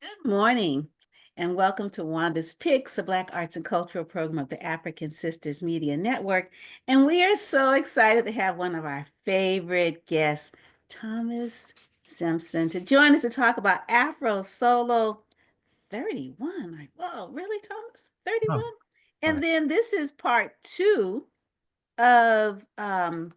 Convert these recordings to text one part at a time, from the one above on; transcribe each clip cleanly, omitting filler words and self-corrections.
Good morning, and welcome to Wanda's Picks, a Black Arts and Cultural program of the African Sisters Media Network. And we are so excited to have one of our favorite guests, Thomas Simpson, to join us to talk about Afro Solo 31. Like, whoa, really, Thomas? 31? Oh, And right. then this is part two of let's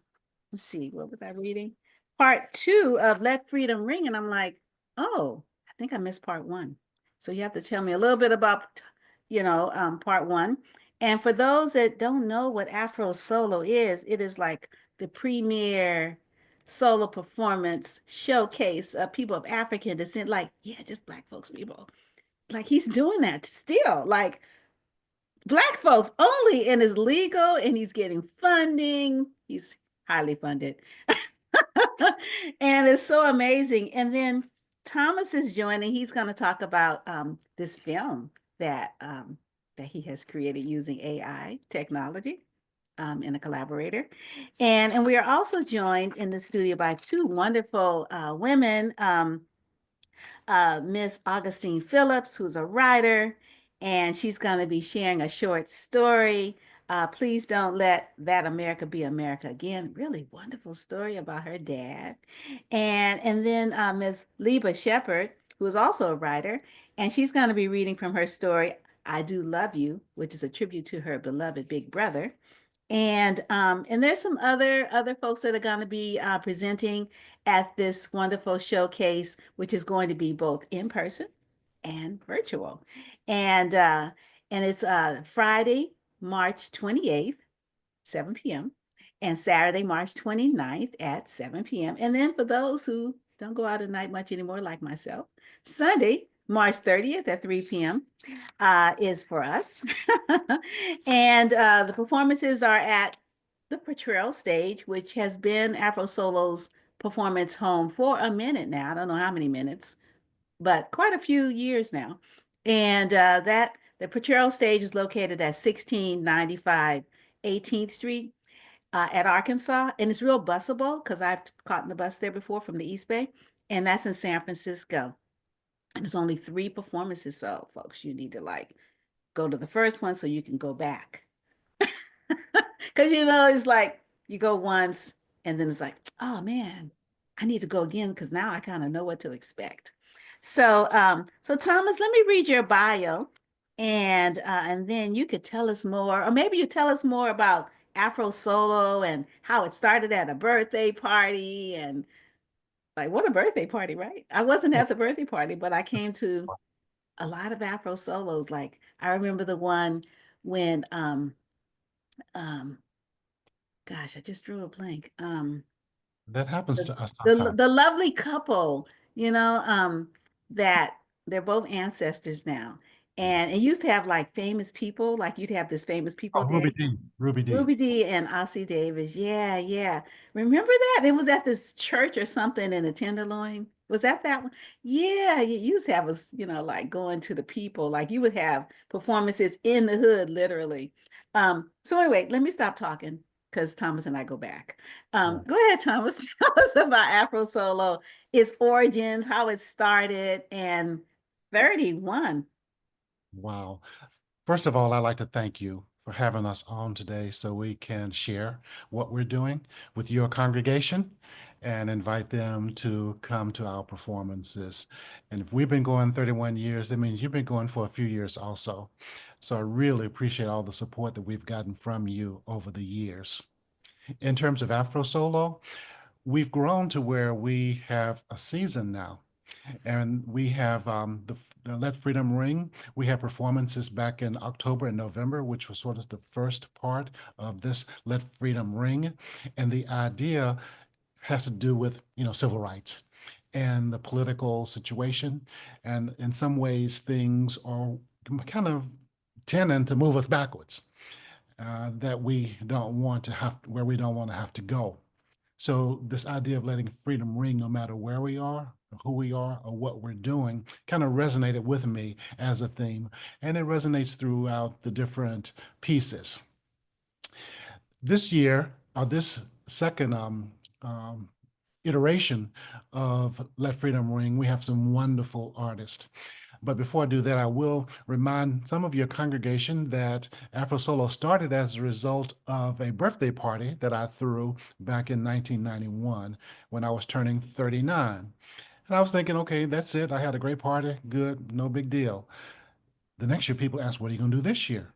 see, what was I reading? Part two of Let Freedom Ring. And I'm like, oh, I think I missed part one. So you have to tell me a little bit about, part one. And for those that don't know what Afro Solo is, it is like the premier solo performance showcase of people of African descent. Like, yeah, just Black folks, people. Like he's doing that still. Like Black folks only, and is legal, and he's getting funding. He's highly funded. And it's so amazing. And then Thomas is joining. He's going to talk about this film that he has created using AI technology and a collaborator. And we are also joined in the studio by two wonderful women. Miss Augustine Phillips, who's a writer, and she's going to be sharing a short story. Please don't let that America be America again. Really wonderful story about her dad. And then Miss Libah Sheppard, who is also a writer, and she's going to be reading from her story, I Do Love You, which is a tribute to her beloved big brother. And there's some other folks that are going to be presenting at this wonderful showcase, which is going to be both in person and virtual. And uh, and it's Friday, March 28th, 7 p.m., and Saturday, March 29th at 7 p.m. And then for those who don't go out at night much anymore, like myself, Sunday, March 30th at 3 p.m. Is for us. And the performances are at the Potrero Stage, which has been Afro Solo's performance home for a minute now. I don't know how many minutes, but quite a few years now. And that the Potrero Stage is located at 1695 18th Street at Arkansas. And it's real busable because I've caught the bus there before from the East Bay. And that's in San Francisco. And there's only three performances. So, folks, you need to like go to the first one so you can go back. Because it's like you go once and then it's like, oh man, I need to go again because now I kind of know what to expect. So Thomas, let me read your bio, and then you could tell us more, or maybe you tell us more about Afro Solo and how it started at a birthday party, and like what a birthday party, right? I wasn't Yeah. at the birthday party, but I came to a lot of Afro solos. Like I remember the one when um gosh, I just drew a blank. That happens The to us the, sometimes. the lovely couple, that they're both ancestors now. Mhm. And it used to have like famous people, like you'd have this famous people Oh, Ruby day. D. Ruby D. Ruby D and Ossie Davis. Yeah, yeah. Remember that? It was at this church or something in the Tenderloin. Was that one? Yeah, you used to have us, like going to the people. Like you would have performances in the hood, literally. So anyway, let me stop talking because Thomas and I go back. Yeah. Go ahead, Thomas. Tell us about Afro Solo, its origins, how it started, and 31. Wow. First of all, I'd like to thank you for having us on today so we can share what we're doing with your congregation and invite them to come to our performances. And if we've been going 31 years, that means you've been going for a few years also. So I really appreciate all the support that we've gotten from you over the years. In terms of Afro Solo, we've grown to where we have a season now. And we have the Let Freedom Ring. We have performances back in October and November, which was sort of the first part of this Let Freedom Ring. And the idea has to do with, civil rights and the political situation. And in some ways, things are kind of tending to move us backwards, that we don't want to have, where we don't want to have to go. So this idea of letting freedom ring no matter where we are, or who we are, or what we're doing kind of resonated with me as a theme, and it resonates throughout the different pieces. This year, or this second iteration of Let Freedom Ring, we have some wonderful artists. But before I do that, I will remind some of your congregation that AfroSolo started as a result of a birthday party that I threw back in 1991 when I was turning 39. And I was thinking, okay, that's it. I had a great party. Good. No big deal. The next year, people asked, what are you going to do this year?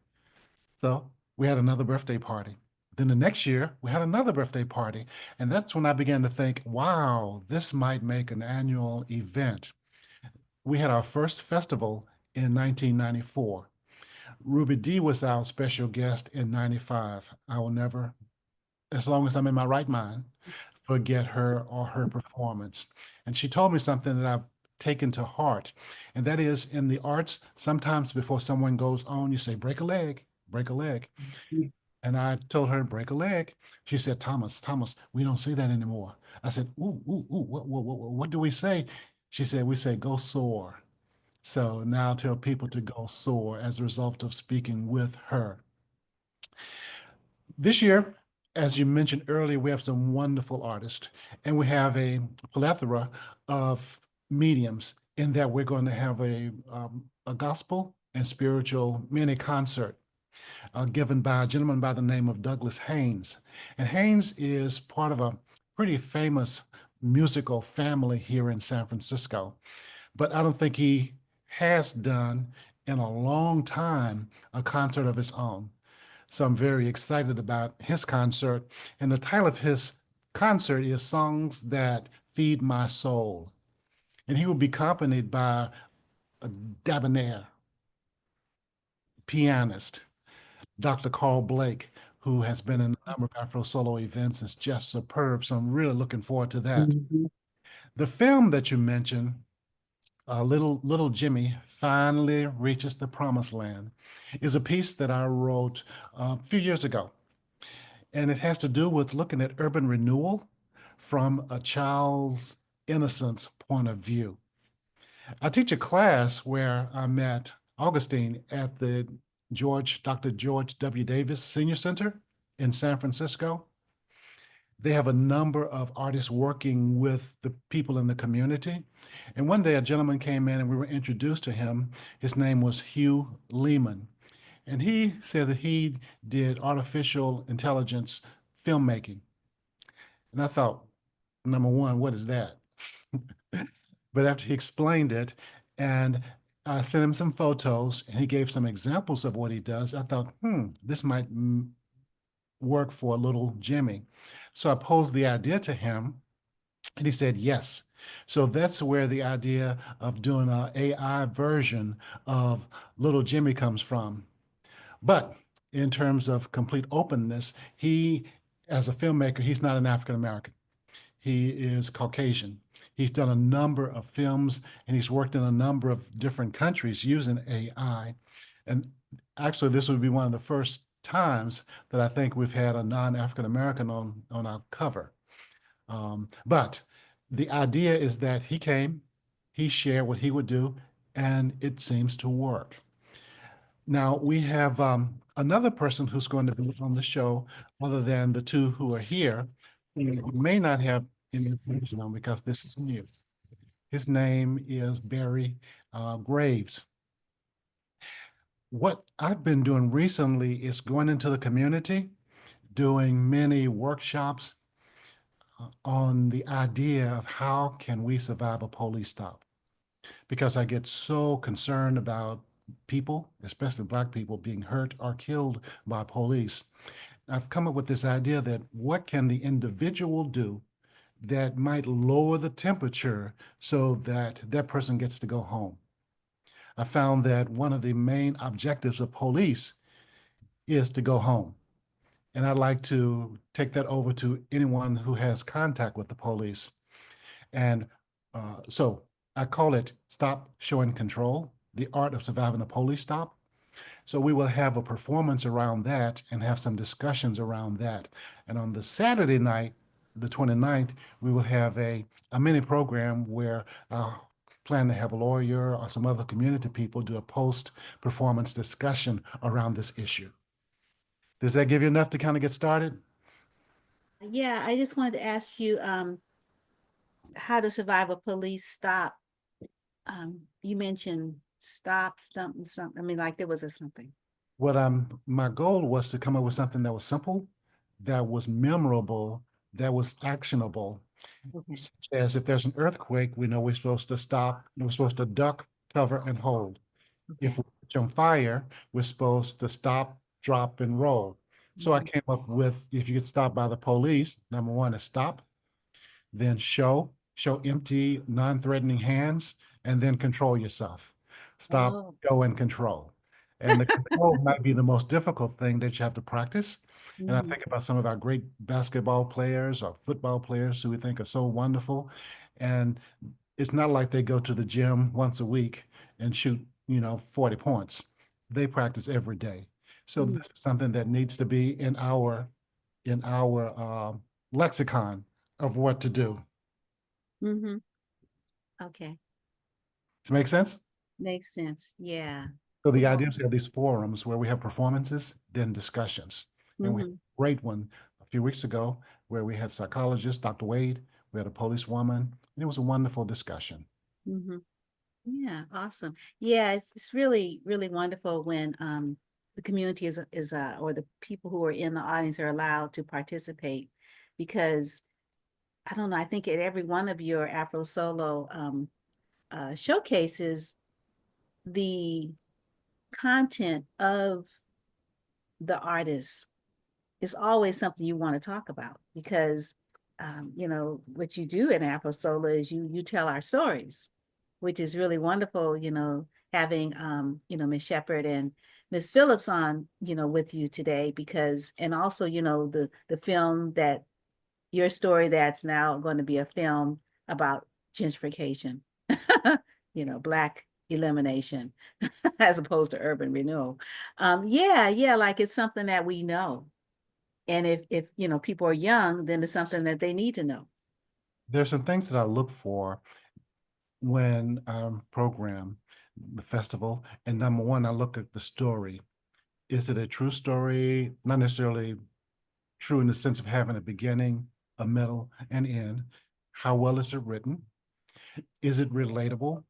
So we had another birthday party. Then the next year, we had another birthday party. And that's when I began to think, wow, this might make an annual event. We had our first festival in 1994. Ruby Dee was our special guest in 95. I will never, as long as I'm in my right mind, forget her or her performance. And she told me something that I've taken to heart, and that is in the arts, sometimes before someone goes on, you say, break a leg, break a leg. And I told her, break a leg. She said, Thomas, we don't say that anymore. I said, ooh, what do we say? She said, we say, go soar. So now I tell people to go soar as a result of speaking with her. This year, as you mentioned earlier, we have some wonderful artists, and we have a plethora of mediums in that we're going to have a gospel and spiritual mini concert given by a gentleman by the name of Douglas Haynes. And Haynes is part of a pretty famous musical family here in San Francisco, but I don't think he has done in a long time a concert of his own. So I'm very excited about his concert. And the title of his concert is Songs That Feed My Soul. And he will be accompanied by a debonair pianist, Dr. Carl Blake, who has been in a number of Afro solo events. It's just superb. So I'm really looking forward to that. The film that you mentioned, little Jimmy finally reaches the promised land, is a piece that I wrote a few years ago. And it has to do with looking at urban renewal from a child's innocence point of view. I teach a class where I met Augustine at the Dr. George W. Davis Senior Center in San Francisco. They have a number of artists working with the people in the community. And one day a gentleman came in and we were introduced to him. His name was Hugh Lehman. And he said that he did artificial intelligence filmmaking. And I thought, number one, what is that? But after he explained it, and I sent him some photos, and he gave some examples of what he does, I thought, this might work for little Jimmy. So I posed the idea to him, and he said yes. So that's where the idea of doing an AI version of little Jimmy comes from. But in terms of complete openness, he, as a filmmaker, he's not an African American. He is Caucasian. He's done a number of films and he's worked in a number of different countries using AI. And actually, this would be one of the first times that I think we've had a non-African American on our cover. But the idea is that he came, he shared what he would do, and it seems to work. Now we have another person who's going to be on the show, other than the two who are here, who you may not have any information on because this is new. His name is Barry Graves. What I've been doing recently is going into the community, doing many workshops on the idea of how can we survive a police stop, because I get so concerned about people, especially Black people, being hurt or killed by police. I've come up with this idea that what can the individual do that might lower the temperature so that that person gets to go home? I found that one of the main objectives of police is to go home. And I'd like to take that over to anyone who has contact with the police. And so I call it Stop, Show, and Control, the art of surviving a police stop. So we will have a performance around that and have some discussions around that. And on the Saturday night, the 29th, we will have a mini program where I plan to have a lawyer or some other community people do a post-performance discussion around this issue. Does that give you enough to kind of get started? Yeah, I just wanted to ask you how to survive a police stop. You mentioned stop, something, something. I mean, like there was a something. What my goal was to come up with something that was simple, that was memorable, that was actionable. Okay. Such as if there's an earthquake, we know we're supposed to stop, we're supposed to duck, cover, and hold. If Okay. we catch on fire, we're supposed to stop, drop, and roll. So I Mhm. came up with, if you get stopped by the police, number one is stop, then show empty, non-threatening hands, and then control yourself. Stop, Oh. show, and control. And the control might be the most difficult thing that you have to practice. And I Mhm. think about some of our great basketball players or football players who we think are so wonderful. And it's not like they go to the gym once a week and shoot, 40 points. They practice every day. So Mhm. this is something that needs to be in our lexicon of what to do. Mhm. Okay. Does it make sense? Makes sense. Yeah. So the Well. idea is to have these forums where we have performances, then discussions. And we had Mhm. a great one a few weeks ago where we had psychologist, Dr. Wade, we had a policewoman, and it was a wonderful discussion. Mhm. Yeah, awesome. Yeah, it's really really wonderful when the community is or the people who are in the audience are allowed to participate because I don't know, I think at every one of your Afro solo showcases the content of the artist is always something you want to talk about because what you do in Afro Solo is you tell our stories, which is really wonderful, having Miss Sheppard and Miss Phillips on, with you today because and also, the film that your story that's now going to be a film about gentrification, Black elimination as opposed to urban renewal. Yeah, like it's something that we know. And if people are young, then it's something that they need to know. There's some things that I look for when I program the festival. And number one, I look at the story. Is it a true story? Not necessarily true in the sense of having a beginning, a middle, and end. How well is it written? Is it relatable?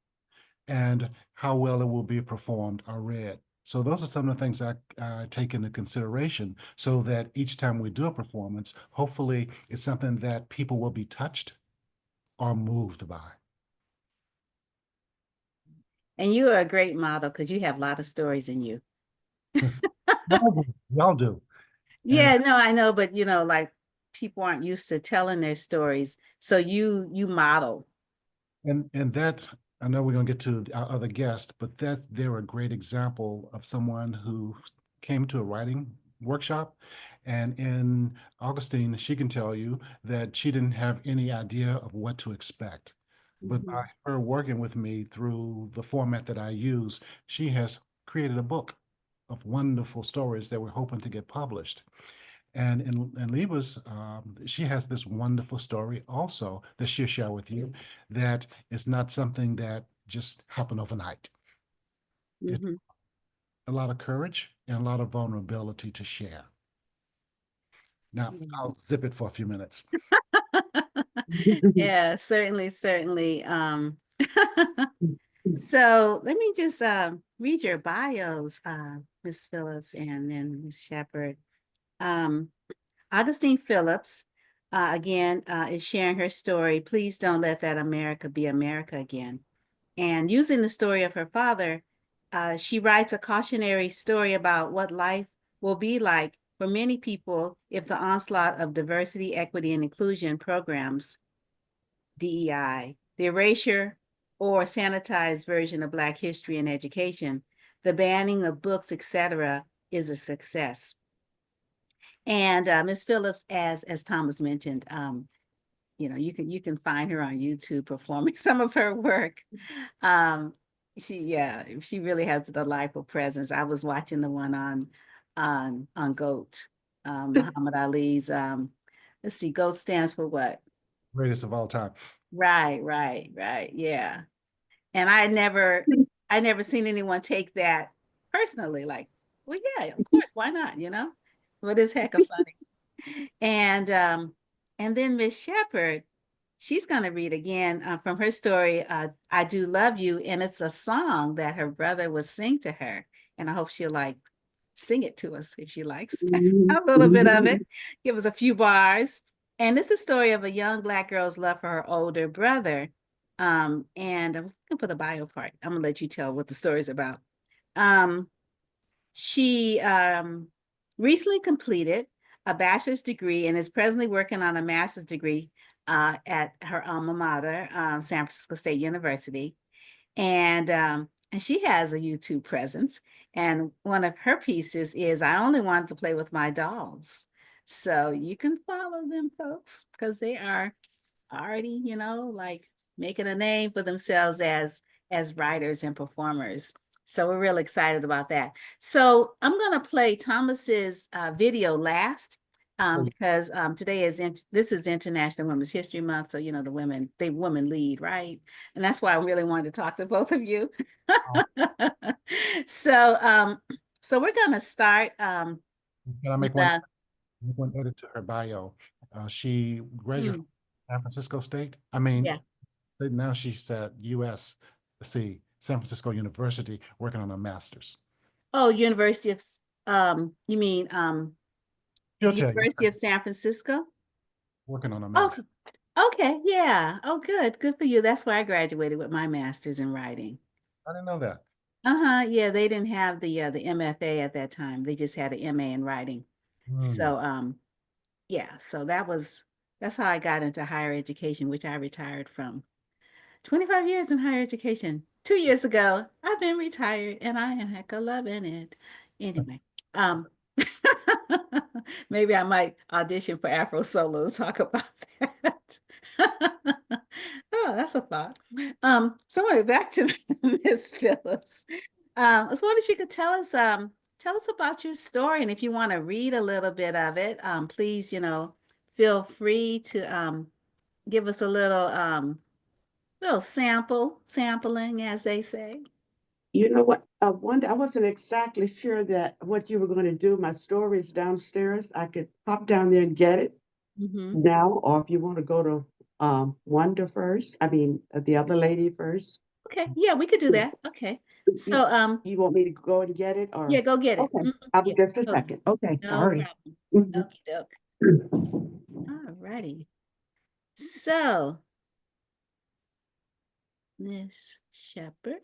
And how well it will be performed or read. So those are some of the things I take into consideration so that each time we do a performance, hopefully it's something that people will be touched or moved by. And you are a great model because you have a lot of stories in you. Y'all do. And Yeah, no, I know, but like people aren't used to telling their stories. So you model. and that I know we're gonna get to our other guests, but they're a great example of someone who came to a writing workshop. And in Augustine, she can tell you that she didn't have any idea of what to expect. But by Mhm. her working with me through the format that I use, she has created a book of wonderful stories that we're hoping to get published. And in Libah's, she has this wonderful story also that she'll share with you that is not something that just happened overnight. It Mhm. a lot of courage and a lot of vulnerability to share. Now, Mhm. I'll zip it for a few minutes. Yeah, certainly, certainly. So let me just read your bios, Miss Phillips and then Miss Sheppard. Um, Augustine Phillips, again, is sharing her story. Please don't let that America be America again. And using the story of her father, she writes a cautionary story about what life will be like for many people if the onslaught of diversity, equity, and inclusion programs, DEI, the erasure or sanitized version of Black history and education, the banning of books, etc., is a success. And Ms. Phillips, as Thomas mentioned, you can find her on YouTube performing some of her work. Um, she really has a delightful presence. I was watching the one on GOAT, Muhammad Ali's. Let's see, GOAT stands for what? Greatest of all time. Right, right, right. Yeah. And I never seen anyone take that personally. Like, well, yeah, of course, why not? What is heck of funny? And then Miss Sheppard, she's going to read again from her story, I Do Love You. And it's a song that her brother would sing to her. And I hope she'll like sing it to us if she likes a little bit of it. Give us a few bars. And it's a story of a young Black girl's love for her older brother. And I was looking for the bio part. I'm going to let you tell what the story's about. She recently completed a bachelor's degree and is presently working on a master's degree at her alma mater, San Francisco State University. And she has a YouTube presence. And one of her pieces is I only wanted to play with my dolls. So you can follow them, folks, because they are already, like making a name for themselves as writers and performers. So we're real excited about that. So I'm going to play Thomas's video last because today this is International Women's History Month. So the women lead, right? And that's why I really wanted to talk to both of you. So so we're going to start Can I make the, one edit to her bio? She graduated from San Francisco State. I yeah. mean, now she's at USC, San Francisco University, working on a master's. Oh, University of you mean She'll the tell you, University of San Francisco? working on a Okay. master's. Okay, yeah. Oh, good. Good for you. That's where I graduated with my master's in writing. I didn't know that. Uh-huh. Yeah, they didn't have the MFA at that time. They just had an MA in writing. Hmm. So yeah, so that's how I got into higher education, which I retired from. 25 years in higher education. 2 years ago, I've been retired and I am heck of loving it. Anyway, um, maybe I might audition for Afro Solo to talk about that. Oh, that's a thought. So anyway, back to Miss Phillips. I was wondering if you could tell us about your story, and if you want to read a little bit of it, please, feel free to give us a little sampling, as they say. You know what, Wanda, I wasn't exactly sure that what you were going to do. My story is downstairs. I could pop down there and get it Hmm. now, or if you want to go to Wanda first, I mean, the other lady first. Okay, yeah, we could do that. Okay. You, So, you want me to go and get it, yeah, or? go get it. Okay, Mhm. I'll be Yeah, just a no, second. Okay, no sorry. problem. Mhm. Okie doke. All righty. So, Miss Sheppard,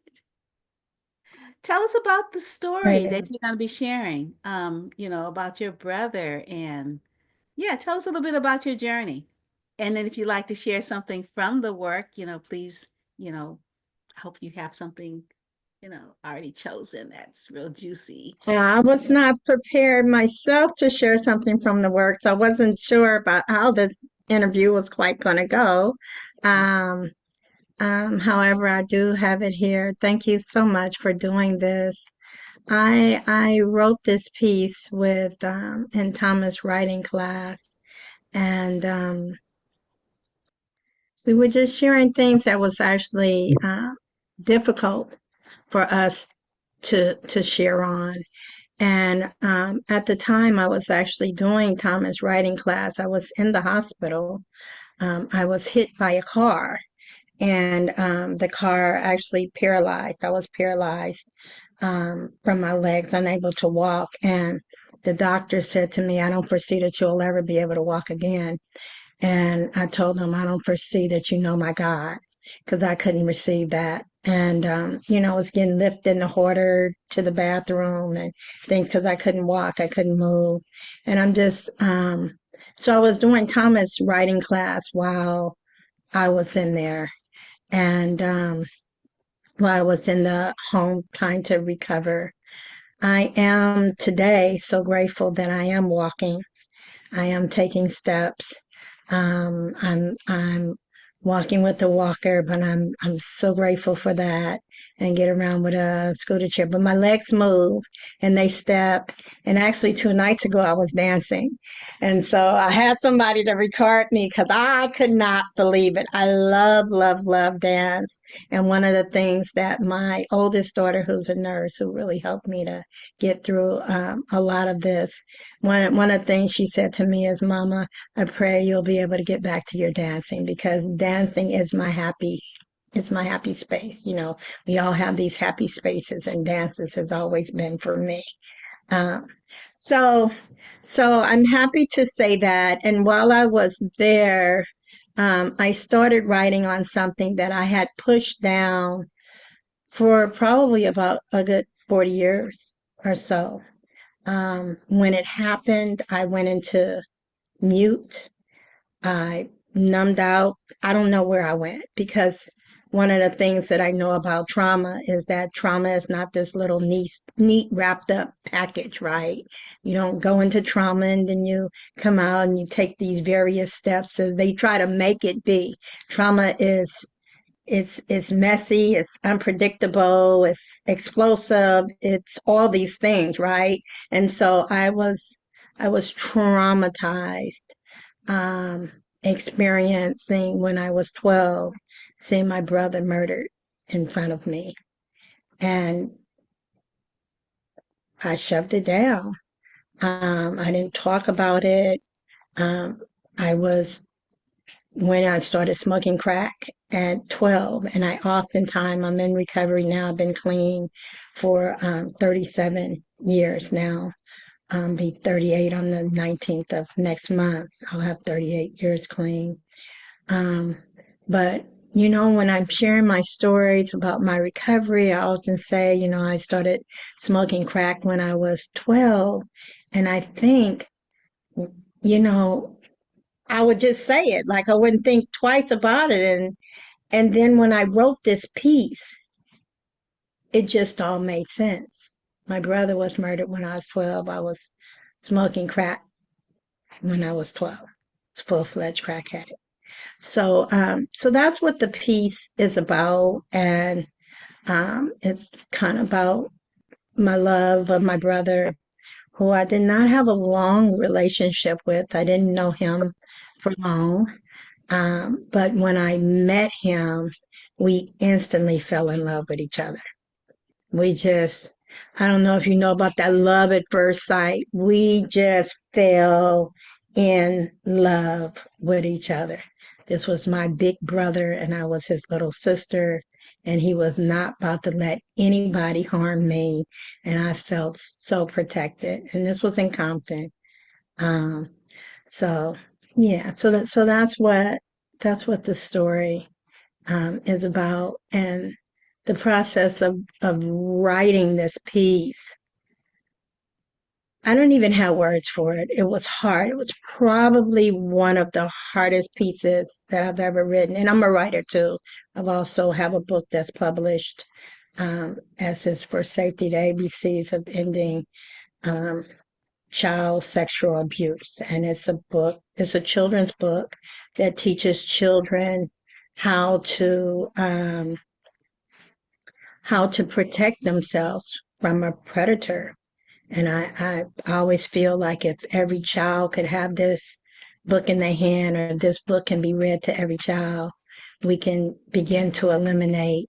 tell us about the story Right. that you're going to be sharing, about your brother. And yeah, tell us a little bit about your journey. And then if you'd like to share something from the work, please, I hope you have something, already chosen that's real juicy. I was not prepared myself to share something from the works. I wasn't sure about how this interview was quite going to go. Um, however, I do have it here. Thank you so much for doing this. I wrote this piece with in Thomas writing class, and we were just sharing things that was actually difficult for us to share on. And at the time, I was actually doing Thomas writing class. I was in the hospital. I was hit by a car, and the car actually paralyzed. I was paralyzed from my legs, unable to walk. And the doctor said to me, I don't foresee that you'll ever be able to walk again. And I told him, I don't foresee that you know my God, because I couldn't receive that. And, I was getting lifted in the order to the bathroom and things because I couldn't walk, I couldn't move. And so I was doing Thomas writing class while I was in there. And while I was in the home trying to recover, I am today so grateful that I am walking. I am taking steps. I'm walking with the walker, but I'm so grateful for that and get around with a scooter chair. But my legs move and they step. And actually, 2 nights ago, I was dancing, and so I had somebody to record me because I could not believe it. I love, love, love dance. And one of the things that my oldest daughter, who's a nurse, who really helped me to get through a lot of this, one of the things she said to me is, "Mama, I pray you'll be able to get back to your dancing because dancing is my happy space. You know, we all have these happy spaces, and dances has always been for me. Um, so, so I'm happy to say that. And while I was there, I started writing on something that I had pushed down for probably about a good 40 years or so. When it happened, I went into mute. I numbed out. I don't know where I went, because one of the things that I know about trauma is that trauma is not this little neat wrapped up package, right? You don't go into trauma and then you come out and you take these various steps, and they try to make it be. Trauma is it's messy, it's unpredictable, it's explosive, it's all these things, right? And so I was traumatized, um, experiencing when I was 12, seeing my brother murdered in front of me. And I shoved it down. I didn't talk about it. Um, I was when I started smoking crack at 12, and I'm in recovery now. I've been clean for 37 years now. Be 38 on the 19th of next month. I'll have 38 years clean. Um, but you know, when I'm sharing my stories about my recovery, I often say, you know, I started smoking crack when I was 12. And I think, you know, I would just say it, like I wouldn't think twice about it. And then when I wrote this piece, it just all made sense. My brother was murdered when I was 12. I was smoking crack when I was 12. It's full-fledged crack addict. So that's what the piece is about, and it's kind of about my love of my brother, who I did not have a long relationship with. I didn't know him for long, but when I met him, we instantly fell in love with each other. We just, I don't know if you know about that love at first sight. We just fell in love with each other. This was my big brother, and I was his little sister, and he was not about to let anybody harm me. And I felt so protected. And this was in Compton. Um, so yeah, that's what the story is about. And the process of writing this piece, I don't even have words for it. It was hard. It was probably one of the hardest pieces that I've ever written. And I'm a writer too. I've also have a book that's published, as is for safety, the ABCs of ending child sexual abuse. And it's a children's book that teaches children how to protect themselves from a predator. And I always feel like if every child could have this book in their hand, or this book can be read to every child, we can begin to eliminate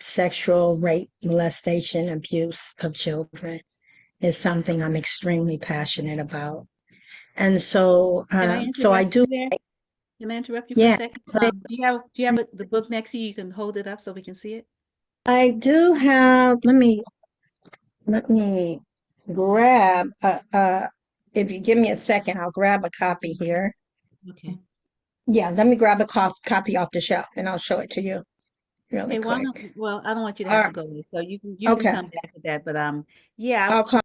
sexual rape, molestation, abuse of children. Is something I'm extremely passionate about. And so, Can I so I interrupt do, you there? Can I interrupt you for a yeah, second? Do you have the book next to you? You can hold it up so we can see it. I do have, let me grab if you give me a second, I'll grab a copy here. Okay. Yeah, let me grab a copy off the shelf, and I'll show it to you really Hey, quick. well, I don't want you to All have to right, go away, so you can okay. come back with that. But yeah, I'll call.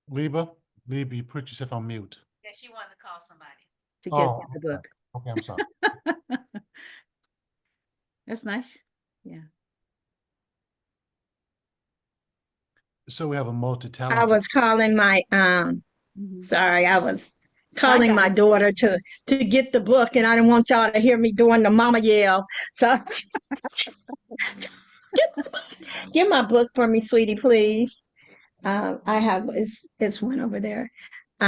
Libah, you put yourself on mute. yeah, she wanted to call somebody to get Oh, the okay. book. Okay, I'm sorry. That's nice. Yeah. So we have a I multi-talented. was calling my Mhm. sorry, I was I calling got my it. daughter to get the book, and I didn't want y'all to hear me doing the mama yell. So get my book for me, sweetie, please. I have it's one over there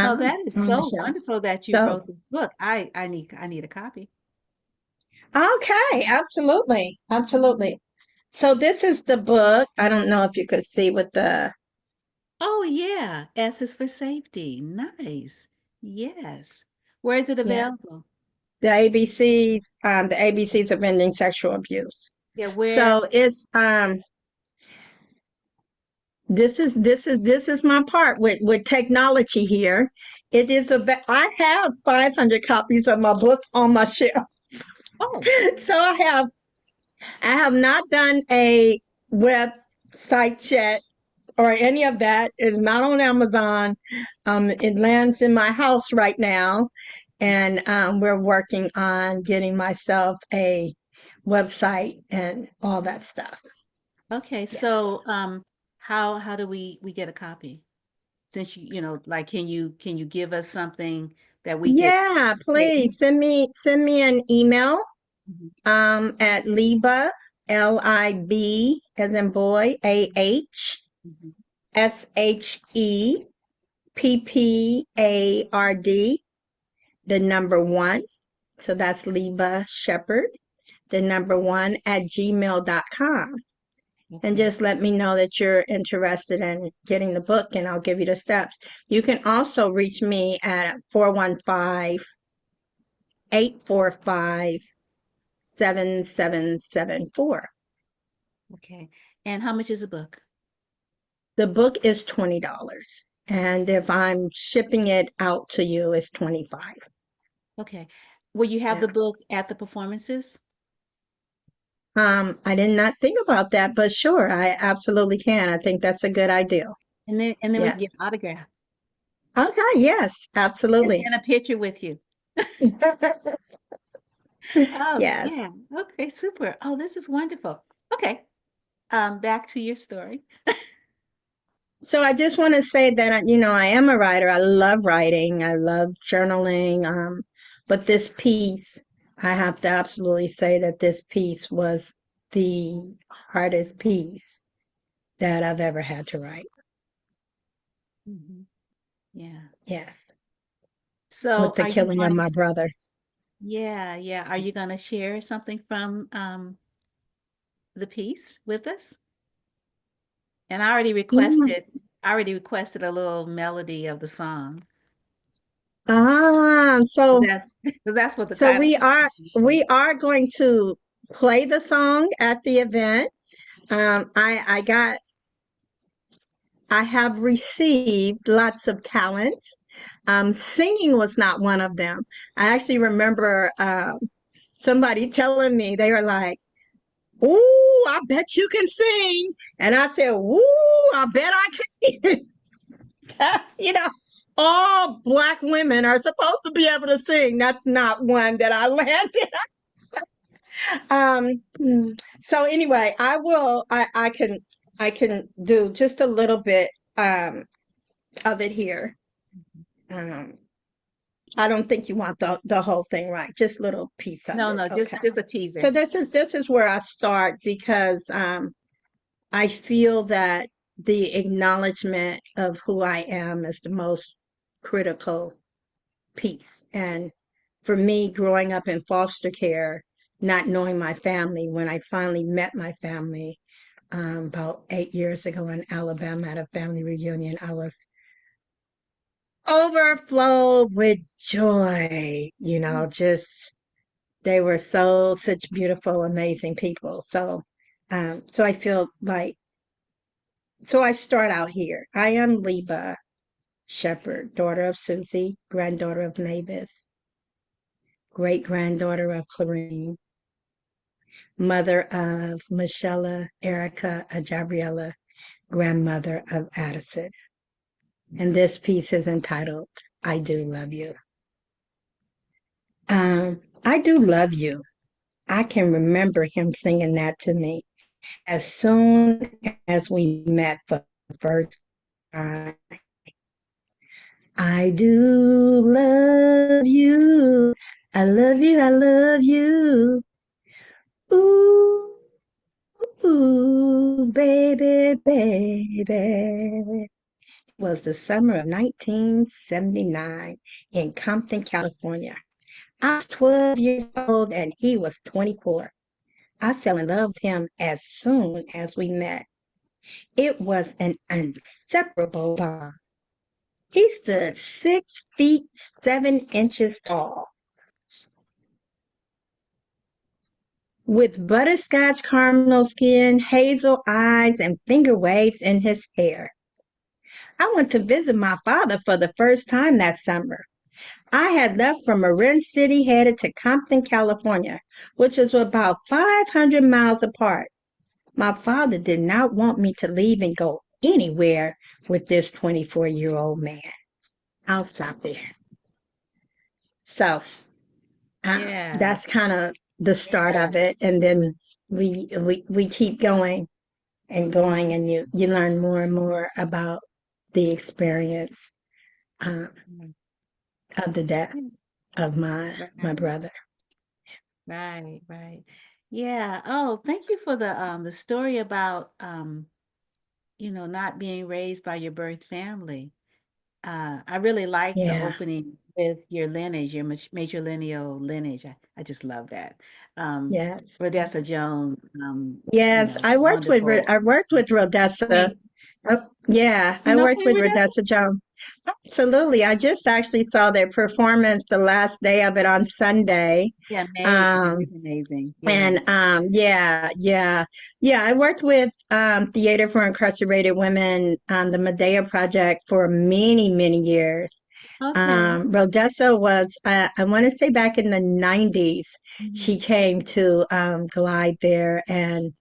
Well, that is on the so shelves. wonderful that you So wrote this book. I need a copy. okay, absolutely, absolutely. So this is the book. I don't know if you could see with the Oh yeah, S is for safety. Nice. Yes. Where is it Yeah. available? The ABCs of ending sexual abuse. Yeah, where? So it's this is my part with technology here. It is I have 500 copies of my book on my shelf. Oh, So I have not done a website yet or any of that. It's not on Amazon. It lands in my house right now, and we're working on getting myself a website and all that stuff. okay. Yes. So, how do we get a copy? Since like, can you give us something that we could Yeah, take? please send me an email Mhm, at Libah, Lib as in boy, mhm. AHSheppard, the number one. So that's Libah Sheppard, the number one at gmail.com. And Okay. just let me know that you're interested in getting the book, and I'll give you the steps. You can also reach me at 415-845-7774. Okay. And how much is a book? The book is $20. And if I'm shipping it out to you, it's 25. Okay. Will you have Yeah. the book at the performances? I did not think about that, but sure, I absolutely can. I think that's a good idea. And then we can Yes. get autograph Okay, yes, absolutely. and a picture with you. Oh, Yes. yeah. Okay, super. Oh, this is wonderful. Okay. Back to your story. So I just want to say that I am a writer. I love writing. I love journaling. But this piece, I have to absolutely say that this piece was the hardest piece that I've ever had to write. Mhm. Yeah. Yes, So with the are you killing of going, my brother. yeah, yeah. Are you going to share something from the piece with us? And Yeah. I already requested a little melody of the song. Ah, 'Cause so that's what the so title we are is. we are going to play the song at the event. I have received lots of talents. Singing was not one of them. I actually remember somebody telling me, they were like, "Ooh, I bet you can sing," and I said, "Ooh, I bet I can." 'Cause, all Black women are supposed to be able to sing. That's not one that I landed. Um, so anyway, I can do just a little bit of it here. Um, I don't think you want the whole thing, right? Just little piece of No, it. no, Okay. just a So teaser. this is where I start because I feel that the acknowledgement of who I am is the most critical piece. And for me, growing up in foster care, not knowing my family, when I finally met my family about 8 years ago in Alabama at a family reunion, I was overflowed with joy, just they were such beautiful, amazing people. So I feel like, so I start out here. I am Libah Sheppard, daughter of Susie, granddaughter of Mavis, great granddaughter of Clarine, mother of Michelle, Erica, Gabriella, grandmother of Addison. And this piece is entitled, I Do Love You. I do love you. I can remember him singing that to me as soon as we met for the first time. I do love you. I love you. I love you. Ooh, ooh, baby, baby. It was the summer of 1979 in Compton, California. I was 12 years old and he was 24. I fell in love with him as soon as we met. It was an inseparable bond. He stood 6 feet 7 inches tall, with butterscotch caramel skin, hazel eyes, and finger waves in his hair. I went to visit my father for the first time that summer. I had left from Marin City headed to Compton, California, which is about 500 miles apart. My father did not want me to leave and go anywhere with this 24-year-old man. I'll stop there. So Yeah. that's kind of the start of it, and then we keep going and going, and you learn more and more about the experience um, of the death of my Right. brother. Right, right. Yeah. Oh, thank you for the story about not being raised by your birth family. I really like the Yeah. opening with your lineage, your matrilineal lineage. I just love that. Um, Yes. Rhodessa Jones, Yes, wonderful. I worked with Rhodessa. Queen, Oh, yeah, you I know worked Queen with Rhodessa? Rhodessa Jones. Absolutely. I just actually saw their performance, the last day of it on Sunday. Yeah, amazing. Um, It's amazing. Yeah. and yeah, I worked with Theater for Incarcerated Women on the Medea Project for many, many years. Okay. Rhodessa was, I want to say back in the 90s, Mhm. she came to Glide there, and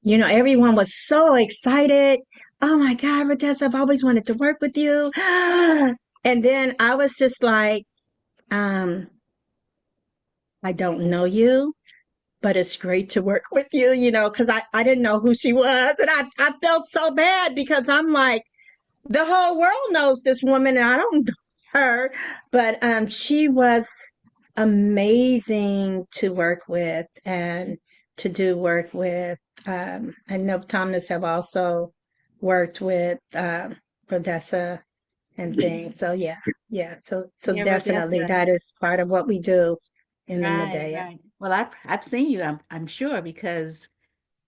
everyone was so excited. Oh my God, Rhodessa, I've always wanted to work with you. And then I was just like, um, I don't know you, but it's great to work with you, because I didn't know who she was. And I felt so bad because I'm like, the whole world knows this woman and I don't know her. But she was amazing to work with and to do work with. I know Thomas have also worked with Odessa and things. So yeah. So Yeah, definitely Rhodessa. that is part of what we do in the Right, Medea. right. Well, I've seen you. I'm sure because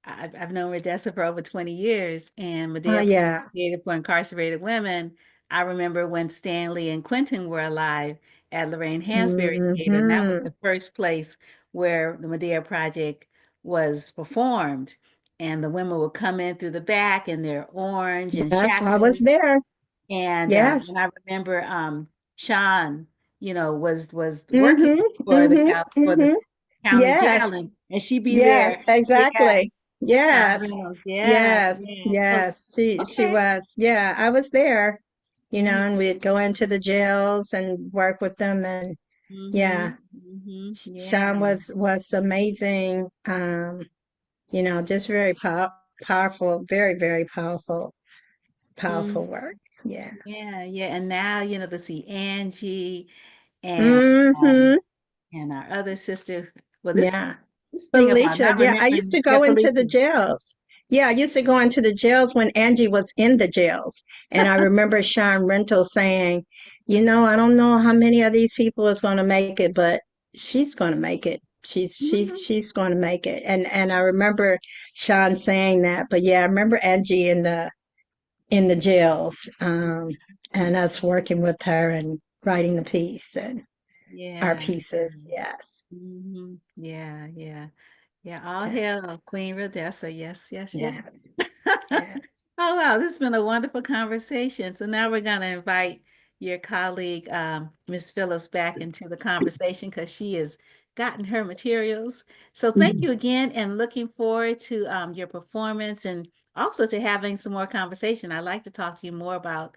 I've known Rhodessa for over 20 years, and Oh Medea yeah. Theater for Incarcerated Women. I remember when Stanley and Quentin were alive at Lorraine Hansberry Theater, and that was Hmm. the first place where the Medea Project was performed. And the women would come in through the back in their orange and Yes, I was shackles. there. Yes. And I remember Sean, was working Mm-hmm. for Mm-hmm. for the Mm-hmm. county jail, Yes. and she'd be there. Yes, Yeah, exactly. Sean Yes. Reynolds. Yeah, Yes. yeah. Yes. She Okay. was. Yeah, I was there, Mm-hmm. and we'd go into the jails and work with them, and Mm-hmm. yeah, Mm-hmm. Sean Yeah. was amazing. Just very powerful, very, very powerful Mm-hmm. work. Yeah. Yeah, yeah. And now, to see Angie and um Mm-hmm. and our other sister. Well, Yeah. this thing about Felicia, not yeah, I used remembering, to yeah, go into the Felicia. jails. Yeah, I used to go into the jails when Angie was in the jails. And I remember Sean Rental saying, I don't know how many of these people is going to make it, but she's going to make it. Mhm. She's going to make it. And I remember Sean saying that. But yeah, I remember Angie in the jails, and us working with her and writing the piece and our Yeah. pieces. Yes. Yeah, yeah. Yeah, all Yeah. hail Queen Rhodessa. Yes, yes, yes. Yes. Yes. Oh, wow, this has been a wonderful conversation. So now we're going to invite your colleague, Miss Phillips, back into the conversation because she has gotten her materials. So thank Mhm. you again, and looking forward to your performance and also to having some more conversation. I'd like to talk to you more about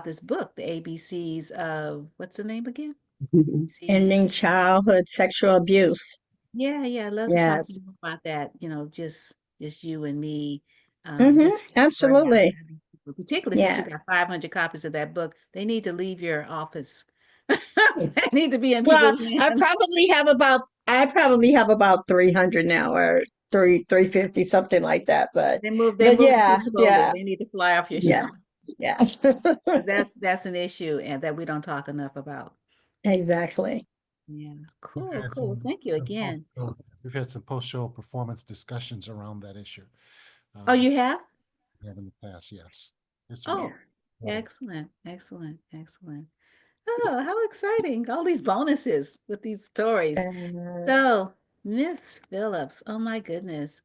this book, The ABCs of, what's the name again? ABCs. Ending childhood sexual abuse. Yeah, yeah, I'd love to talk to Yes. you more about that, just you and me, just word out Absolutely. to other people, particularly since you Yes. got 500 copies of that book. They need to leave your office. They need to be in Well, people's hands. I probably have about 300 now, or 350, something like that. But They're moving too yeah, slowly. yeah, They need to fly off your yeah, shelf yeah. because that's an issue and that we don't talk enough about. Exactly. Yeah, We've cool, had cool. Thank you again. we've had some post-show performance discussions around that issue. Oh, Um, you have? we have in the past, yes. It's Yeah. Oh, Excellent, excellent, excellent. Oh, how exciting. All these bonuses with these stories. And So, Miss Phillips, oh my goodness.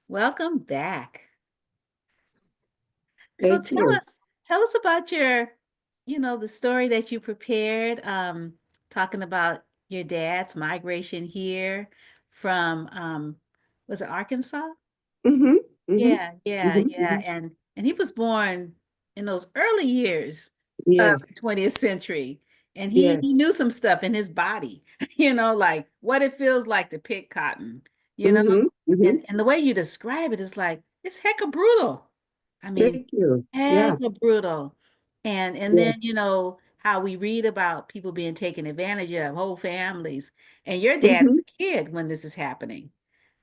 Welcome back. So Thank you. tell us about your, the story that you prepared, talking about your dad's migration here from, was it Arkansas? Mm-hmm. Mm-hmm. Yeah, yeah, Mm-hmm. yeah. Hmm. And he was born in those early years of Yes. the 20th century. And Yes. he knew some stuff in his body, like what it feels like to pick cotton, you know? Mm-hmm. Mm-hmm. And the way you describe it is like it's hecka brutal. I mean, Thank you. Yeah. hecka brutal. And Yeah. then, how we read about people being taken advantage of, whole families. And your dad is Mm-hmm. a kid when this is happening.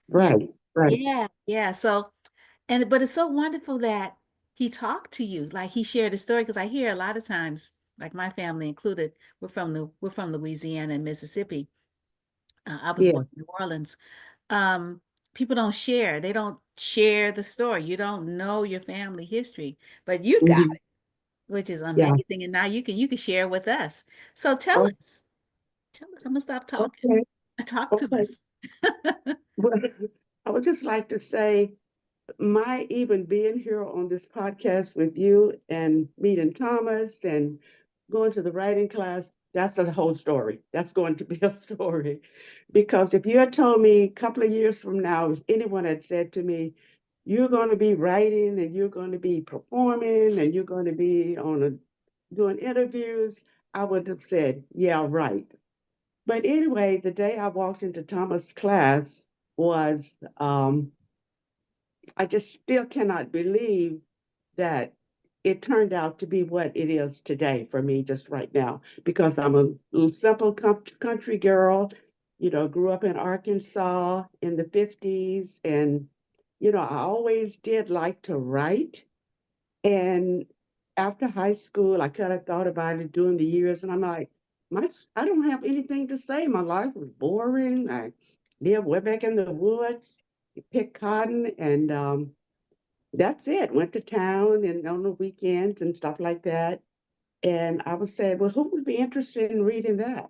You Right. Right. yeah, yeah. So but it's so wonderful that he talked to you, like he shared a story, because I hear a lot of times, like my family included, we're from Louisiana and Mississippi. I was born Yeah. in New Orleans. Um, People don't share. They don't share the story. You don't know your family history, but you got Mm-hmm. it, which is Yeah. amazing. And now you can share with us. So tell Oh, us, I'm gonna stop talking. okay. Talk to Okay. us. Well, I would just like to say my even being here on this podcast with you and meeting Thomas and going to the writing class, that's the whole story. That's going to be a story. Because if you had told me a couple of years from now, if anyone had said to me, you're going to be writing and you're going to be performing and you're going to be doing interviews, I would have said, yeah, right. But anyway, the day I walked into Thomas' class was I just still cannot believe that it turned out to be what it is today for me just right now because I'm a little simple country girl, grew up in Arkansas in the 50s and I always did like to write and after high school I kind of thought about it during the years and I'm like I don't have anything to say. My life was boring. I lived way back in the woods, pick cotton and that's it. Went to town and on the weekends and stuff like that. And I would say, well, who would be interested in reading that?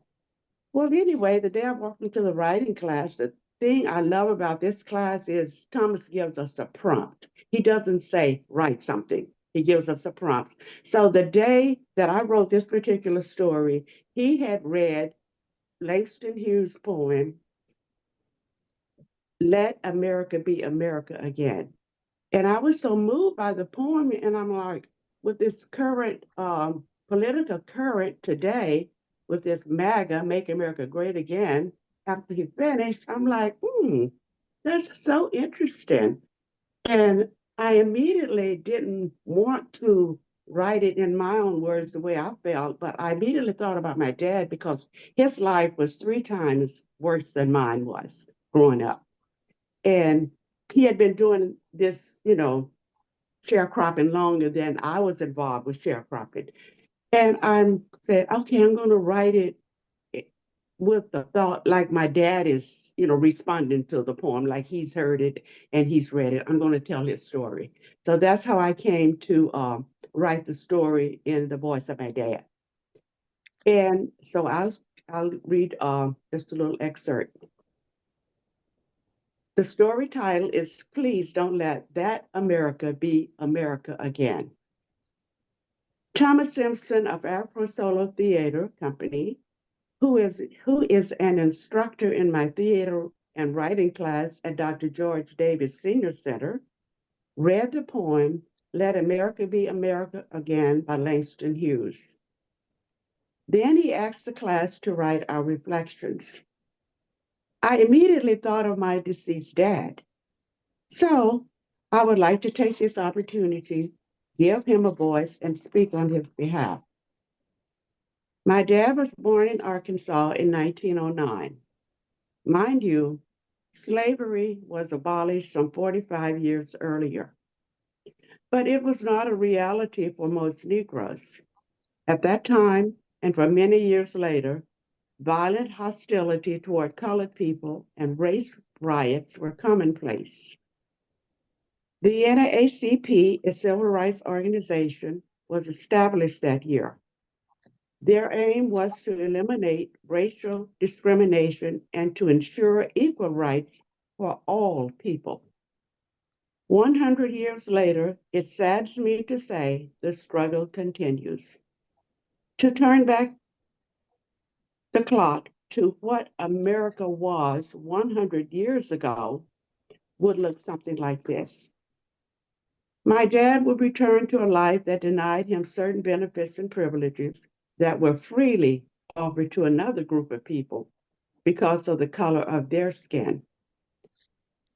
Well, anyway, the day I walked into the writing class, the thing I love about this class is Thomas gives us a prompt. He doesn't say, write something. He gives us a prompt. So the day that I wrote this particular story, he had read Langston Hughes' poem, Let America Be America Again. And I was so moved by the poem, and I'm like, with this current political current today, with this MAGA, Make America Great Again, after he finished, I'm like, that's so interesting. And I immediately didn't want to write it in my own words the way I felt, but I immediately thought about my dad because his life was 3 times worse than mine was growing up. And he had been doing this, sharecropping longer than I was involved with sharecropping. And I said, okay, I'm going to write it with the thought like my dad is, responding to the poem, like he's heard it and he's read it. I'm going to tell his story. So that's how I came to write the story in the voice of my dad. And so I'll read just a little excerpt. The story title is Please Don't Let That America Be America Again. Thomas Simpson of AfroSolo Theater Company, who is an instructor in my theater and writing class at Dr. George Davis Senior Center, read the poem Let America Be America Again by Langston Hughes. Then he asked the class to write our reflections. I immediately thought of my deceased dad. So I would like to take this opportunity, give him a voice, and speak on his behalf. My dad was born in Arkansas in 1909. Mind you, slavery was abolished some 45 years earlier, but it was not a reality for most Negroes. At that time, and for many years later, violent hostility toward colored people and race riots were commonplace. The NAACP, a civil rights organization, was established that year. Their aim was to eliminate racial discrimination and to ensure equal rights for all people. 100 years later, it saddens me to say the struggle continues. To turn back the clock to what America was 100 years ago would look something like this. My dad would return to a life that denied him certain benefits and privileges that were freely offered to another group of people because of the color of their skin.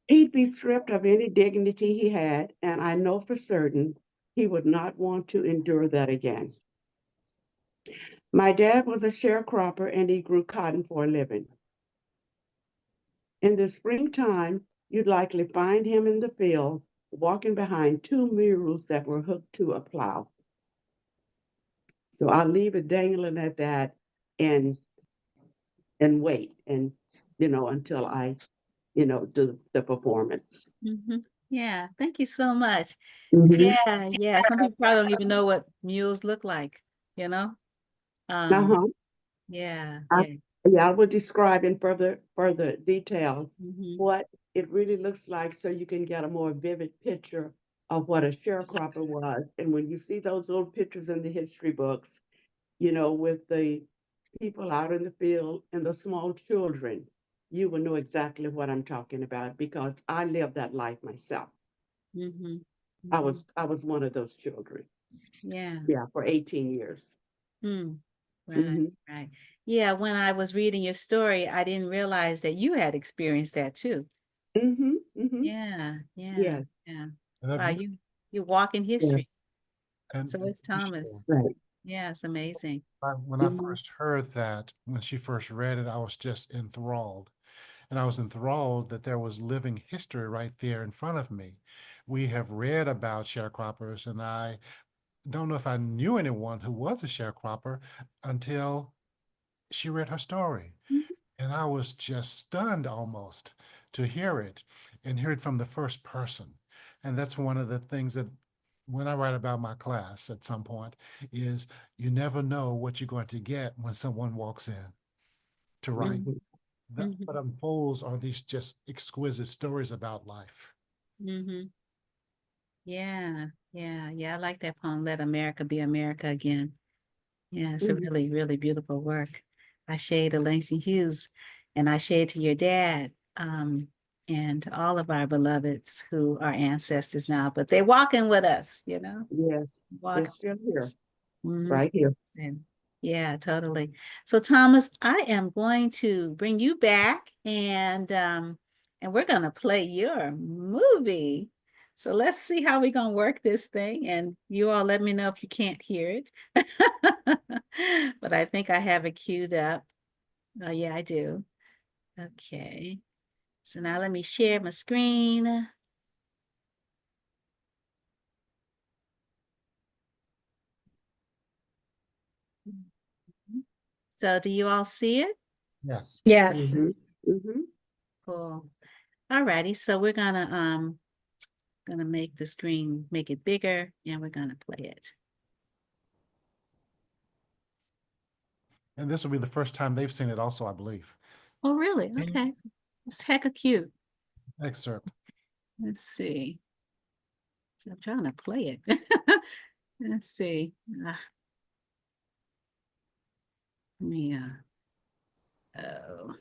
He'd be stripped of any dignity he had, and I know for certain he would not want to endure that again. My dad was a sharecropper and he grew cotton for a living. In the springtime, you'd likely find him in the field walking behind two mules that were hooked to a plow. So I'll leave it dangling at that and wait until I do the performance. Yeah, thank you so much. Mhm. Yeah. Some people probably don't even know what mules look like, you know? Uh-huh. Yeah, I, yeah. yeah, I will describe in further detail Mhm. what it really looks like so you can get a more vivid picture of what a sharecropper was. And when you see those little pictures in the history books, with the people out in the field and the small children, you will know exactly what I'm talking about because I lived that life myself. Mhm. I Mhm. was one of those children. Yeah. Yeah, for 18 years. Mm. Right, Hmm. right. Yeah, when I was reading your story, I didn't realize that you had experienced that too. Hmm. Hmm. Yeah, yeah, Yes. yeah. And Wow, you walk in Yeah. history. and So it's Thomas. Right. Yeah, it's amazing. when I Hmm. first heard that, when she first read it, I was just enthralled. And I was enthralled that there was living history right there in front of me. We have read about sharecroppers, and I don't know if I knew anyone who was a sharecropper until she read her story. Mhm. And I was just stunned almost to hear it and hear it from the first person. And that's one of the things that when I write about my class at some point is you never know what you're going to get when someone walks in to write. Mhm. What Mhm. unfolds are these just exquisite stories about life. Mhm. Yeah, yeah. I like that poem, Let America Be America Again. Yeah, it's a Hmm. really, really beautiful work. I shade to Langston Hughes and I shade to your dad, and to all of our beloveds who are ancestors now, but they're walking with us, Yes. They're walking still with here, us. Mhm. right here. And yeah, totally. So Thomas, I am going to bring you back and we're gonna play your movie. So let's see how we're gonna work this thing. And you all let me know if you can't hear it. But I think I have it queued up. Oh yeah, I do. Okay. So now let me share my screen. So do you all see it? Yes. Yes. Hmm. Hmm. Cool. All righty. So we're gonna make the screen, make it bigger, and we're gonna play it. And this will be the first time they've seen it also, I believe. Oh, really? Okay. Yes. It's hecka cute. Excerpt. Let's see. So I'm trying to play it. Let's see. Let me oh.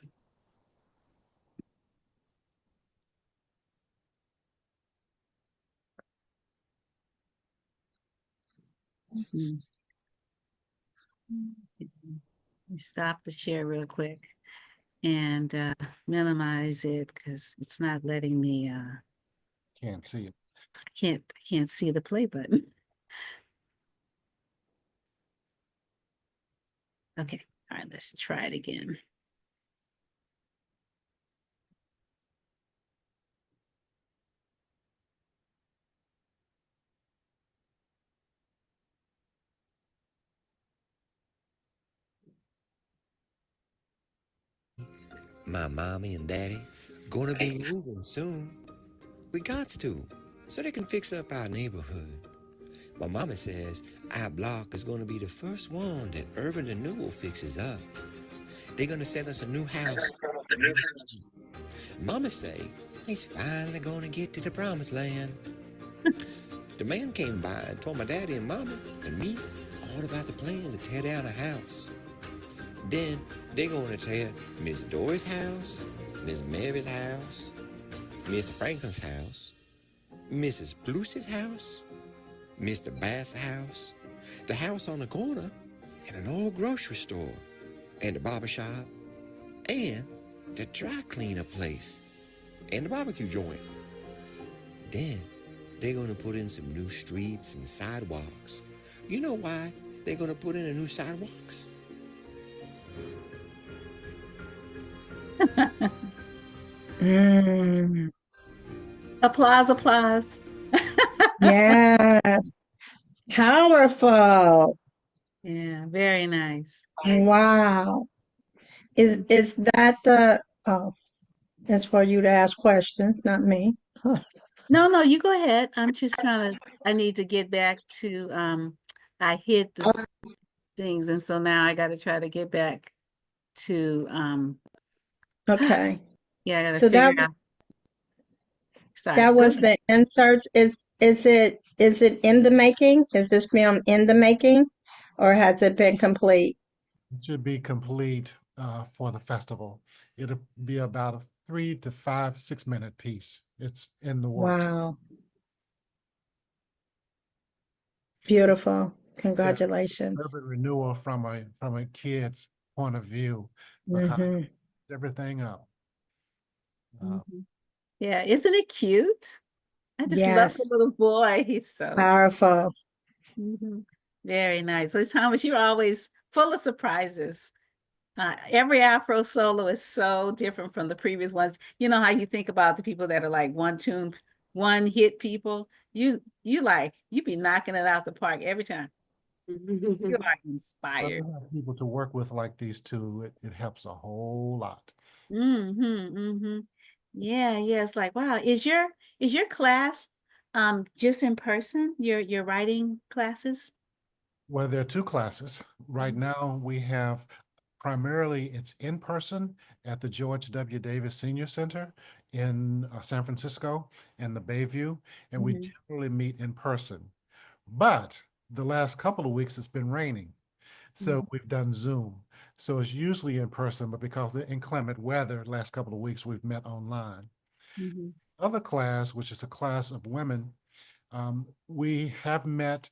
Mhm. Let me stop the share real quick and minimize it because it's not letting me Can't see it. I can't see the play button. Okay. All right, let's try it again. My mommy and daddy gonna be moving soon. We gots to. so they can fix up our neighborhood. My mama says our block is going to be the first one that urban renewal fixes up. They're going to send us a new house. Mama say he's finally going to get to the promised land. The man came by and told my daddy and mama and me all about the plans to tear down a house. Then they're going to tear Miss Doris' house, Miss Mary's house, Mr. Franklin's house, Mrs. Bluce's house, Mr. Bass' house, the house on the corner, and an old grocery store, and the barber shop, and the dry cleaner place, and the barbecue joint. Then they're going to put in some new streets and sidewalks. You know why they're going to put in a new sidewalks? Mm, Applause, applause. yes. Powerful. Yeah, very nice. Wow. Is that oh, it's for you to ask questions, not me. No, you go ahead. I'm just trying to, I need to get back to, I hid the things, and so now I got to try to get back to, Okay. yeah, I got to So figure out. Sorry, that go was ahead. the inserts. Is it in the making? Is this film in the making, or has it been complete? It should be complete for the festival. It'll be about a 3 to 5, 6 minute piece. It's in the works. Wow. Beautiful. Yeah, Congratulations. urban renewal from a kid's point of view, but how Hmm. everything up. Mhm. Yeah, isn't it cute? I just love the Yes. little boy. He's so cute. Powerful. Very nice. So Thomas, you're always full of surprises. Every Afro solo is so different from the previous ones. You know how you think about the people that are like one tune, one hit people. You be knocking it out the park every time. You're like But inspired. to have people to work with like these two, it helps a whole lot. Yeah, yeah. It's like, wow, is your class just in person, your writing classes? Well, there are two classes. Right now, we have primarily it's in person at the George W. Davis Senior Center in San Francisco and the Bayview, and we generally meet in person. But the last couple of weeks, it's been raining. So we've done Zoom. So it's usually in person, but because of the inclement weather, last couple of weeks, we've met online. Other class, which is a class of women, we have met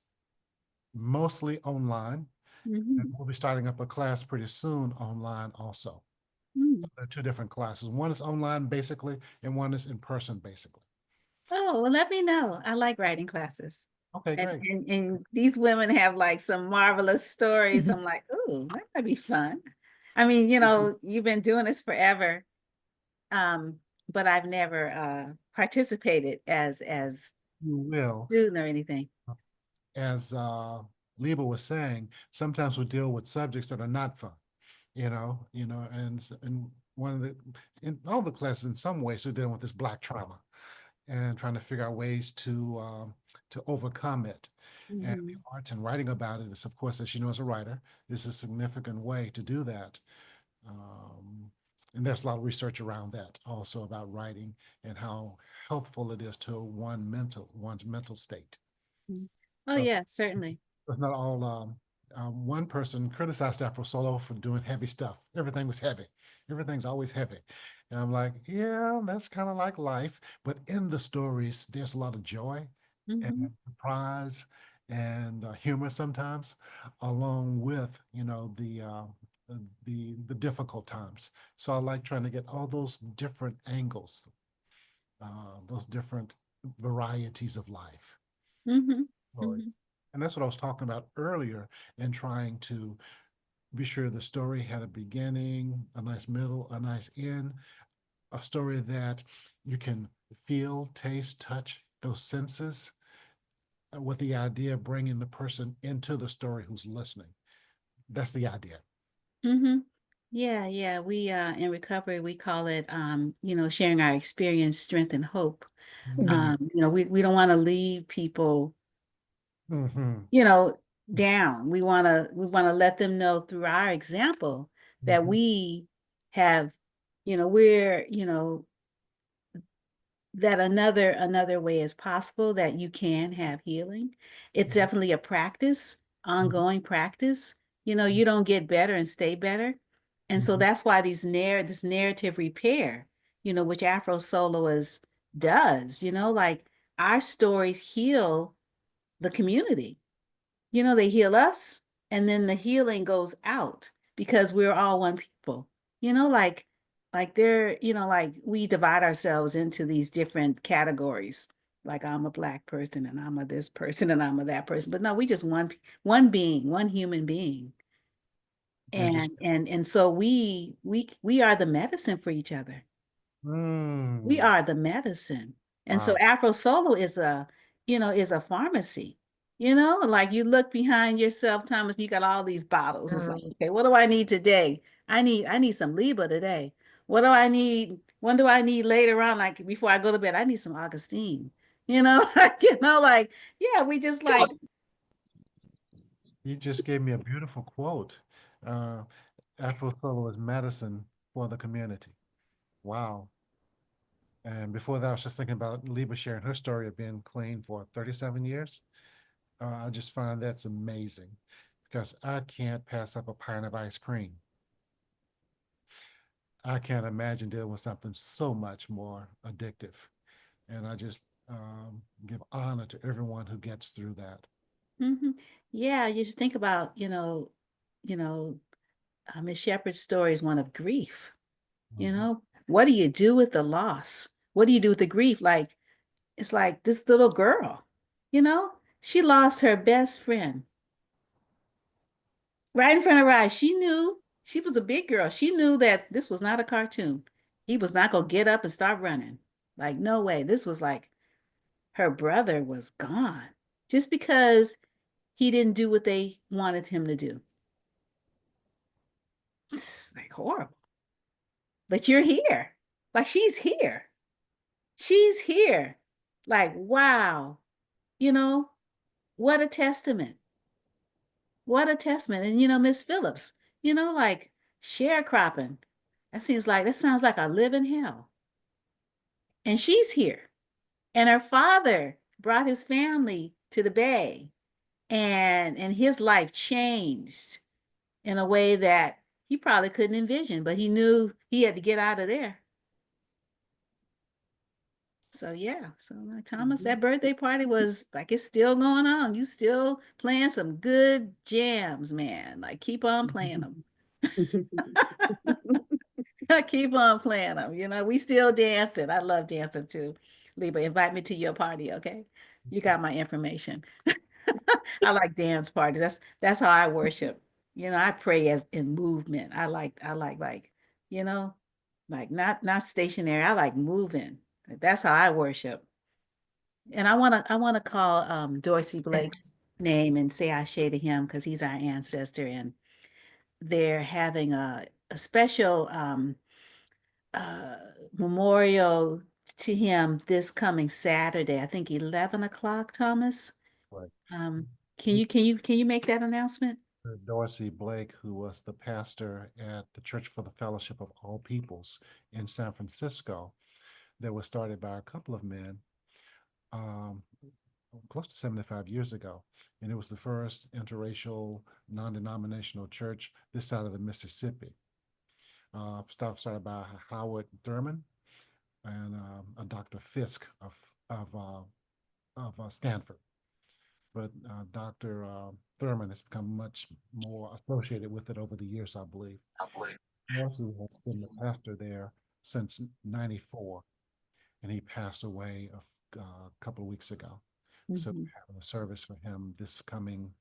mostly online. And we'll be starting up a class pretty soon online also. There are two different classes. One is online basically, and one is in person basically. Oh, well, let me know. I like writing classes. Okay, And, great. and these women have like some marvelous stories. I'm like, ooh, that might be fun. I mean, you've been doing this forever. But I've never participated as You will. student or anything. As Libah was saying, sometimes we deal with subjects that are not fun, and one of the in all the classes in some ways we're dealing with this Black trauma and trying to figure out ways to overcome it. And the arts and writing about it is, of course, as you know, as a writer, is a significant way to do that. And there's a lot of research around that also about writing and how healthful it is to one's mental state. Oh, So yeah, certainly. it's not all one person criticized AfroSolo for doing heavy stuff. Everything was heavy. Everything's always heavy. And I'm like, yeah, that's kind of like life. But in the stories, there's a lot of joy and surprise and humor sometimes, along with, the difficult times. So I like trying to get all those different angles, those different varieties of life. Stories. And that's what I was talking about earlier in trying to be sure the story had a beginning, a nice middle, a nice end, a story that you can feel, taste, touch, those senses, with the idea of bringing the person into the story who's listening. That's the idea. Yeah. We in recovery, we call it sharing our experience, strength, and hope. We don't want to leave people, Mm-hmm. down. We want to let them know through our example that Mm-hmm. we have, we're, that another way is possible, that you can have healing. It's definitely a practice, ongoing practice. You don't get better and stay better. And so Mm-hmm. that's why this narrative repair, which Afro Soloist does, like our stories heal the community. They heal us, and then the healing goes out because we're all one people. Like we divide ourselves into these different categories. Like I'm a Black person, and I'm a this person, and I'm a that person. But no, we just one being, one human being. And just And so we are the medicine for each other. We mm, are the medicine. And so wow. Afro Solo is a pharmacy. Like you look behind yourself, Thomas, you got all these bottles. It's like, okay, what do I need today? I need some Libah today. What do I need? When do I need later on? Like before I go to bed, I need some Augustine. Like, yeah, we just like, You just gave me a beautiful quote. Uh, Afro Solo is medicine for the community. Wow. And before that, I was just thinking about Libah sharing her story of being clean for 37 years. I just find that's amazing because I can't pass up a pint of ice cream. I can't imagine dealing with something so much more addictive. And I just give honor to everyone who gets through that. mhm. Yeah, you just think about, you know, Miss Sheppard's story is one of grief. Mhm. What do you do with the loss? What do you do with the grief? Like, it's like this little girl, she lost her best friend right in front of her eyes. She knew, she was a big girl. She knew that this was not a cartoon. He was not going to get up and start running. Like, no way. This was like her brother was gone just because he didn't do what they wanted him to do. It's like horrible. But you're here. Like, she's here. She's here. Like, wow. You know, what a testament. What a testament. And Miss Phillips, like sharecropping. That sounds like a living hell. And she's here. And her father brought his family to the Bay, and his life changed in a way that he probably couldn't envision, but he knew he had to get out of there. So yeah, so like Thomas, that birthday party was like, it's still going on. You still playing some good jams, man. Like keep on playing them. Keep on playing them. We still dancing. I love dancing too. Libah, invite me to your party, okay? You got my information. I like dance parties. That's how I worship. I pray as in movement. I like you know, like not stationary. I like moving. That's how I worship. And I wanna call Dorsey Blake's name and say Ashe to him because he's our ancestor, and they're having a special uh memorial to him this coming Saturday, I think 11 o'clock, Thomas. Right. Um, can you make that announcement? Dorsey Blake, who was the pastor at the Church for the Fellowship of All Peoples in San Francisco, that was started by a couple of men um, close to 75 years ago. And it was the first interracial, non-denominational church this side of the Mississippi. Started by Howard Thurman and a Dr. Fisk of Stanford. But Dr. Thurman has become much more associated with it over the years, I believe. Dorsey has been the pastor there since '94, and he passed away a couple of weeks ago. So Mhm. we're having a service for him this coming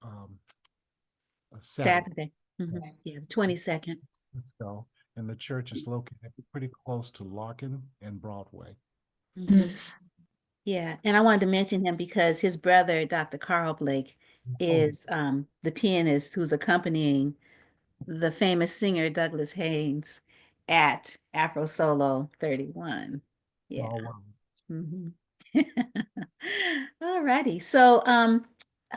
um, Saturday. Saturday. Mhm. Yeah, the 22nd. Let's go. And the church is located pretty close to Larkin and Broadway. Mhm. Yeah, and I wanted to mention him because his brother, Dr. Carl Blake, Oh, is the pianist who's accompanying the famous singer Douglas Haynes at Afro Solo 31. Yeah. Small world. Mhm. All righty. So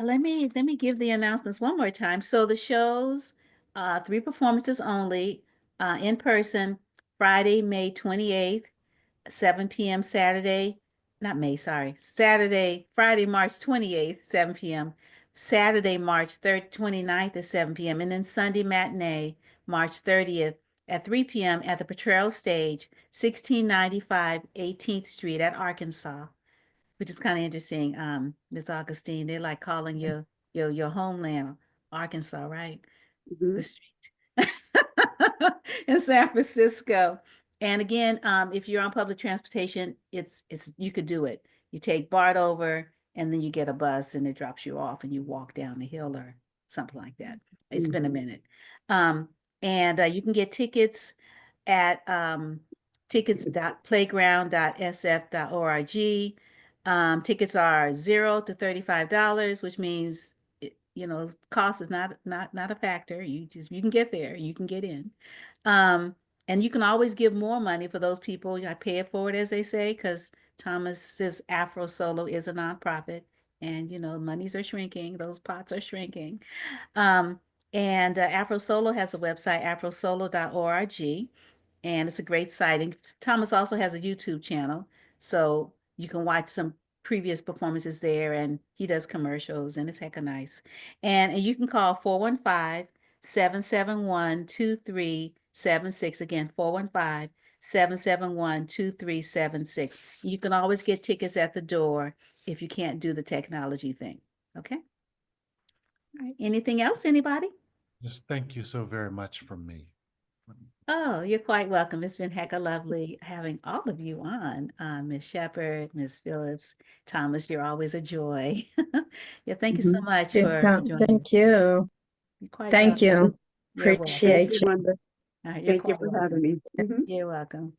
let me give the announcements one more time. So the shows, 3 performances only, in person, Friday, May 28th, 7 p.m. Saturday, not May, sorry, Saturday, Friday, March 28th, 7 p.m. Saturday, March 3rd, 29th at 7 p.m. And then Sunday matinee, March 30th at 3 p.m. at the Potrero Stage, 1695 18th Street at Arkansas, which is kind of interesting. Miss Augustine, they like calling your homeland Arkansas, right? Mhm. The street in San Francisco. And again, if you're on public transportation, it's you could do it. You take BART over, and then you get a bus, and it drops you off, and you walk down the hill or something like that. It's been a Mhm. minute. And you can get tickets at tickets.playground.sf.org. Tickets are $0 to $35, which means cost is not a factor. You can get there, you can get in. And you can always give more money for those people. I pay it forward, as they say, because Thomas's Afro Solo is a nonprofit, and monies are shrinking, those pots are shrinking. And Afro Solo has a website, afrosolo.org, and it's a great site. And Thomas also has a YouTube channel, so you can watch some previous performances there, and he does commercials, and it's hecka nice. And you can call 415-771-2376. Again, 415-771-2376. You can always get tickets at the door if you can't do the technology thing. Okay. All right. Anything else, anybody? Just thank you so very much from me. Oh, you're quite welcome. It's been hecka lovely having all of you on. Miss Sheppard, Miss Phillips, Thomas, you're always a joy. Yeah, thank you so Mhm. much Yes, for joining us. thank you. You're quite Thank welcome. you. You're welcome. Thank Appreciate you, you. Wanda. You're Thank you quite for having welcome. me. Mhm. You're welcome.